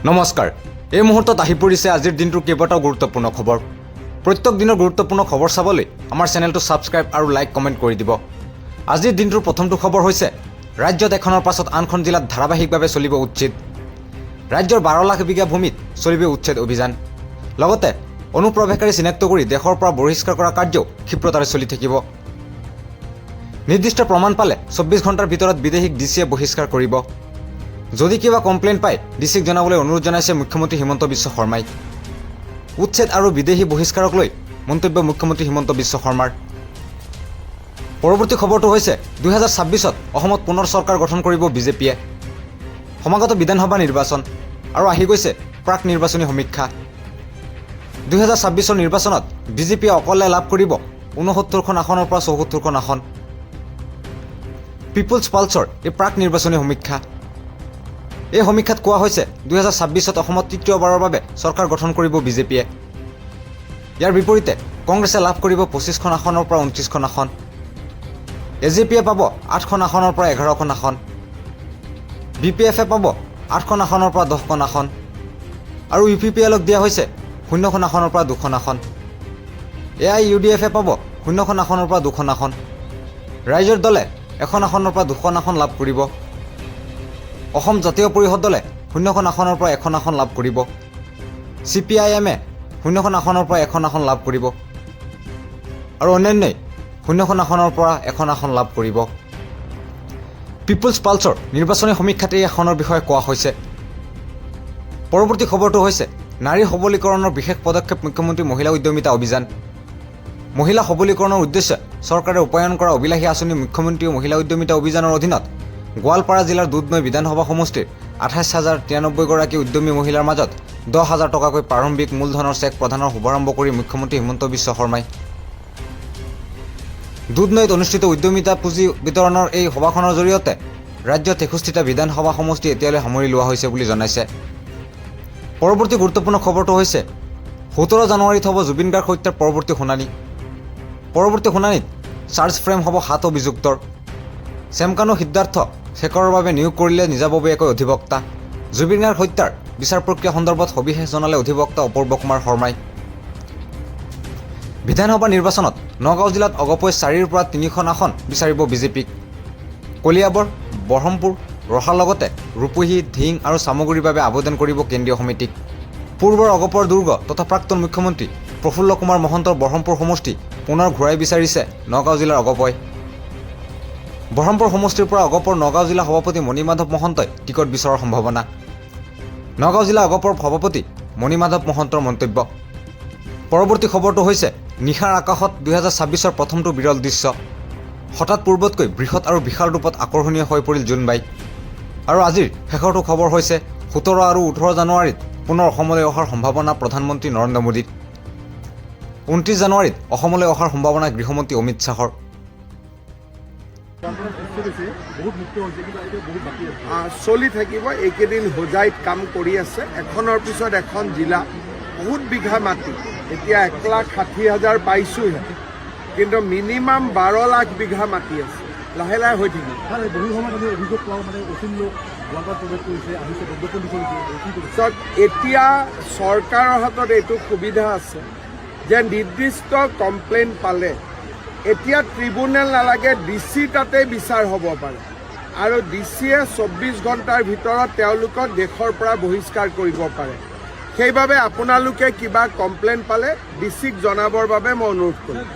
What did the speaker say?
নমস্কাৰ। এই মুহূৰ্তত আহি পৰিছে আজিৰ দিনটোৰ কেইবাটাও গুৰুত্বপূৰ্ণ খবৰ। প্ৰত্যেক দিনৰ গুৰুত্বপূৰ্ণ খবৰ চাবলৈ আমাৰ চেনেলটো ছাবস্ক্ৰাইব আৰু লাইক কমেণ্ট কৰি দিব। আজিৰ দিনটোৰ প্ৰথমটো খবৰ হৈছে ৰাজ্যত এখনৰ পাছত আনখন জিলাত ধাৰাবাহিকভাৱে চলিব উচ্ছেদ। ৰাজ্যৰ 12 লাখ বিঘা ভূমিত চলিব উচ্ছেদ অভিযান। লগতে অনুপ্ৰৱেশকাৰী চিনাক্ত কৰি দেশৰ পৰা বহিষ্কাৰ কৰা কাৰ্যও ক্ষিপ্ৰতাৰে চলি থাকিব। নিৰ্দিষ্ট প্ৰমাণ পালে 24 ঘণ্টাৰ ভিতৰত বিদেশীক ডিচিয়ে বহিষ্কাৰ কৰিব। যদি কিবা কমপ্লেইন পায় ডিচিক জনাবলৈ অনুৰোধ জনাইছে মুখ্যমন্ত্ৰী হিমন্ত বিশ্ব শৰ্মাই। উচ্ছেদ আৰু বিদেশী বহিষ্কাৰক লৈ মন্তব্য মুখ্যমন্ত্ৰী হিমন্ত বিশ্ব শৰ্মাৰ। পৰৱৰ্তী খবৰটো হৈছে 2026ত অসমত পুনৰ চৰকাৰ গঠন কৰিব বিজেপিয়ে। সমাগত বিধানসভা নিৰ্বাচন আৰু আহি গৈছে প্ৰাক নিৰ্বাচনী সমীক্ষা। 2026ৰ নিৰ্বাচনত বিজেপিয়ে অকলে লাভ কৰিব 69খন আসনৰ পৰা 74খন আসন। পিপুলছ পালছৰ এই প্ৰাক নিৰ্বাচনী সমীক্ষা। এই সমীক্ষাত কোৱা হৈছে 2026ত অসমত তৃতীয়বাৰৰ বাবে চৰকাৰ গঠন কৰিব বিজেপিয়ে। ইয়াৰ বিপৰীতে কংগ্ৰেছে লাভ কৰিব 25খন আসনৰ পৰা 29খন আসন। এজেপিয়ে পাব 8খন আসনৰ পৰা 11খন আসন। বিপিএফে পাব 8খন আসনৰ পৰা 10খন আসন আৰু ইউপিপিএলক দিয়া হৈছে 0খন আসনৰ পৰা 2খন আসন। AIUDFে পাব 0খন আসনৰ পৰা 2খন আসন। ৰাইজৰ দলে 1খন আসনৰ পৰা 2খন আসন লাভ কৰিব। অসম জাতীয় পৰিষদ দলে 0খন আসনৰ পৰা 1খন আসন লাভ কৰিব। CPIMে 0খন আসনৰ পৰা 1খন আসন লাভ কৰিব আৰু অন্যান্যই 0খন আসনৰ পৰা 1খন আসন লাভ কৰিব। পিপুলছ পালছৰ নিৰ্বাচনী সমীক্ষাত এই আসনৰ বিষয়ে কোৱা হৈছে। পৰৱৰ্তী খবৰটো হৈছে নাৰী সবলীকৰণৰ বিশেষ পদক্ষেপ মুখ্যমন্ত্ৰী মহিলা উদ্যমিতা অভিযান। মহিলা সবলীকৰণৰ উদ্দেশ্যে চৰকাৰে ৰূপায়ণ কৰা অভিলাষী আঁচনি মুখ্যমন্ত্ৰী মহিলা উদ্যমিতা অভিযানৰ অধীনত গোৱালপাৰা জিলাৰ দুধনৈ বিধানসভা সমষ্টিৰ 28,093 গৰাকী উদ্যমী মহিলাৰ মাজত 10,000 টকাকৈ প্ৰাৰম্ভিক মূলধনৰ চেক প্ৰদানৰ শুভাৰম্ভ কৰি মুখ্যমন্ত্ৰী হিমন্ত বিশ্ব শৰ্মাই দুধনৈত অনুষ্ঠিত উদ্যমিতা পুঁজি বিতৰণৰ এই সভাখনৰ জৰিয়তে ৰাজ্যৰ 63টা বিধানসভা সমষ্টি এতিয়ালৈ সামৰি লোৱা হৈছে বুলি জনাইছে। পৰৱৰ্তী গুৰুত্বপূৰ্ণ খবৰটো হৈছে 17 জানুৱাৰীত হ'ব জুবিন গাৰ্গ হত্যাৰ পৰৱৰ্তী শুনানি। পৰৱৰ্তী শুনানিত চাৰ্জ ফ্ৰেম হ'ব 7 অভিযুক্তৰ। চেমকানু সিদ্ধাৰ্থ শেখৰৰ বাবে নিয়োগ কৰিলে নিজাববীয়াকৈ অধিবক্তা। জুবিন গাৰ্গ হত্যাৰ বিচাৰ প্ৰক্ৰিয়া সন্দৰ্ভত সবিশেষ জনালে অধিবক্তা অপূৰ্ব কুমাৰ শৰ্মাই। বিধানসভা নিৰ্বাচনত নগাঁও জিলাত অগপই 4ৰ পৰা 3খন আসন বিচাৰিব বিজেপিক। কলিয়াবৰ, বৰহমপুৰ, ৰহাৰ লগতে ৰূপহী, ধিং আৰু চামগুৰিৰ বাবে আবেদন কৰিব কেন্দ্ৰীয় সমিতিক। পূৰ্বৰ অগপৰ দুৰ্গ তথা প্ৰাক্তন মুখ্যমন্ত্ৰী প্ৰফুল্ল কুমাৰ মহন্তৰ বৰহমপুৰ সমষ্টি পুনৰ ঘূৰাই বিচাৰিছে নগাঁও জিলাৰ অগপই। বৰহমপুৰ সমষ্টিৰ পৰা অগপৰ নগাঁও জিলা সভাপতি মণিমাধৱ মহন্তই টিকট বিচৰাৰ সম্ভাৱনা। নগাঁও জিলা অগপৰ সভাপতি মণিমাধৱ মহন্তৰ মন্তব্য। পৰৱৰ্তী খবৰটো হৈছে নিশাৰ আকাশত 2026ৰ প্ৰথমটো বিৰল দৃশ্য। হঠাৎ পূৰ্বতকৈ বৃহৎ আৰু বিশাল ৰূপত আকৰ্ষণীয় হৈ পৰিল জোনবাই। আৰু আজিৰ শেষৰটো খবৰ হৈছে 17 আৰু 18 জানুৱাৰীত পুনৰ অসমলৈ অহাৰ সম্ভাৱনা প্ৰধানমন্ত্ৰী নৰেন্দ্ৰ মোদীৰ। 29 জানুৱাৰীত অসমলৈ অহাৰ সম্ভাৱনা গৃহমন্ত্ৰী অমিত শ্বাহৰ। চলি থাকিব। এইকেইদিন হোজাইত কাম কৰি আছে, এখনৰ পিছত এখন জিলা, বহুত বিঘা মাটি। এতিয়া 1,60,000 পাইছোঁহে, কিন্তু মিনিমাম 12 লাখ বিঘা মাটি আছে। লাহে লাহে হৈ থাকিব। এতিয়া চৰকাৰৰ হাতত এইটো সুবিধা আছে যে নিৰ্দিষ্ট কমপ্লেইন পালে এতিয়া ট্ৰিব্যুনেল নালাগে, ডিচি তাতে বিচাৰ হ'ব পাৰে আৰু ডিচিয়ে 24 ঘণ্টাৰ ভিতৰত তেওঁলোকক দেশৰ পৰা বহিষ্কাৰ কৰিব পাৰে। সেইবাবে আপোনালোকে কিবা কমপ্লেইন পালে ডিচিক জনাবৰ বাবে মই অনুৰোধ কৰিম।